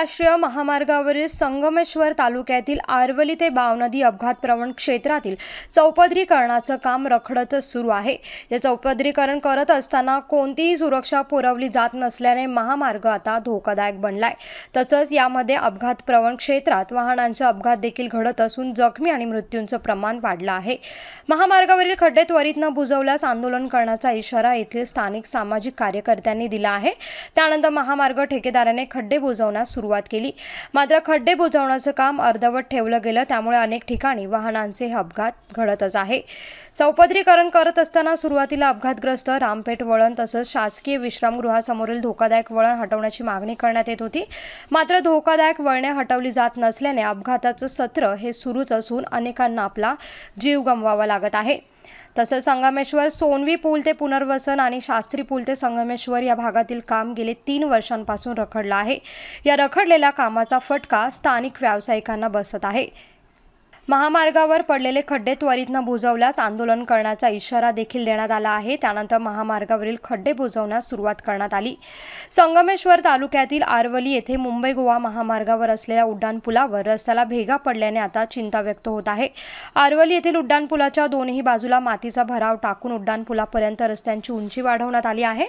राष्ट्रीय महामार्गावरील संगमेश्वर तालुक्यातील आरवली ते बावनदी अपघात प्रवण क्षेत्रातील चौपदरीकरणाचं काम रखडत सुरू आहे। या चौपदरीकरण करत असताना कोणतीही सुरक्षा पुरवली जात नसल्याने महामार्ग आता धोकादायक बनलाय। तसंच यामध्ये अपघात प्रवण क्षेत्रात वाहनांचे अपघात देखील घडत असून जखमी आणि मृत्यूंचं प्रमाण वाढलं आहे। महामार्गावरील खड्डे त्वरित न बुजवल्यास आंदोलन करण्याचा इशारा येथील स्थानिक सामाजिक कार्यकर्त्यांनी दिला आहे। त्यानंतर महामार्ग ठेकेदाराने खड्डे बुजवण्यास सुरुवात केली, मात्र खड्डे बुजवण्याचं काम अर्धवट ठेवलं गेलं, त्यामुळे अनेक ठिकाणी वाहनांचे अपघात घडतच आहे। चौपदरीकरण करत असताना सुरुवातीला अपघातग्रस्त रामपेठ वळण तसंच शासकीय विश्रामगृहासमोरील धोकादायक वळण हटवण्याची मागणी करण्यात येत होती, मात्र धोकादायक वळणे हटवली जात नसल्याने अपघाताचं सत्र हे सुरूच असून अनेकांना आपला जीव गमवावा लागत आहे। तसंच संगमेश्वर सोनवी पूल ते पुनर्वसन आणि शास्त्री पूल ते संगमेश्वर या भागातील काम गेले 3 वर्षांपासून रखडलं आहे। या रखडलेल्या कामाचा फटका स्थानिक व्यावसायिकांना बसत आहे। महामार्गावर पडलेले खड्डे त्वरित न बुजवल्यास आंदोलन करण्याचा इशारा देखील देण्यात आला आहे। त्यानंतर महामार्गावरील खड्डे बुजवण्यास सुरुवात करण्यात आली। संगमेश्वर तालुक्यातील आरवली येथे मुंबई गोवा महामार्गावर असलेल्या उड्डाणपुलावर रस्त्याला भेगा पडल्याने आता चिंता व्यक्त होत आहे। आरवली येथील उड्डाणपुलाच्या दोन्ही बाजूला मातीचा भराव टाकून उड्डाणपुलापर्यंत रस्त्यांची उंची वाढवण्यात आली आहे,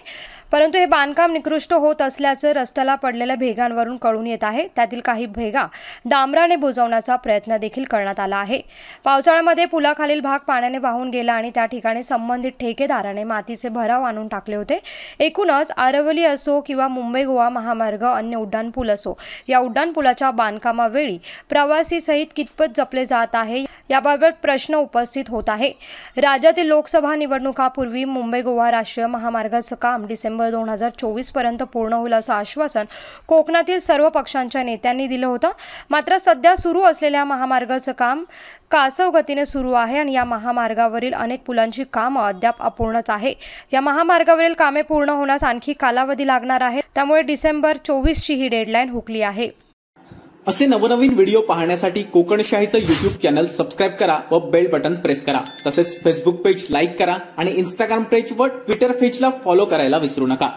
परंतु हे बांधकाम निकृष्ट होत असल्याचे रस्त्याला पडलेल्या भेगांवरून कळून येत आहे। त्यातील काही भेगा डांबराने बुजवण्याचा प्रयत्न देखील करण्यात आला आहे। पावसाळ्यामध्ये पुलाखालील भाग पाण्याने वाहून गेला आणि त्या ठिकाणी संबंधित ठेकेदाराने मातीचे भराव आणून टाकले होते। एकूणच आरवली असो किंवा मुंबई गोवा महामार्ग अन्य उड्डाणपूल असो, या उड्डाणपुलाच्या बांधकामावेळी प्रवासी सहित कितपत जपले जात आहे याबाबत प्रश्न उपस्थित होत आहे। राज्यातील लोकसभा निवडणुकापूर्वी मुंबई गोवा राष्ट्रीय महामार्गाचं काम डिसेंबर 2024 पर्यंत पूर्ण होईल असं आश्वासन कोकणातील सर्व पक्षांच्या नेत्यांनी दिलं होतं, मात्र सध्या सुरू असलेल्या महामार्गाचं काम कासव गतीने सुरू आहे आणि या महामार्गावरील अनेक पुलांची कामं अद्याप अपूर्णच आहे। या महामार्गावरील कामे पूर्ण होण्यास आणखी कालावधी लागणार आहे, त्यामुळे डिसेंबर 24 ची ही डेडलाईन हुकली आहे। असे नवनवीन व्हिडिओ पाहण्यासाठी कोकणशाहीचं YouTube चॅनल सबस्क्राइब करा व बेल बटन प्रेस करा। तसेच फेसबुक पेज लाईक करा आणि इंस्टाग्राम पेज व ट्विटर पेजला फॉलो करायला विसरू नका।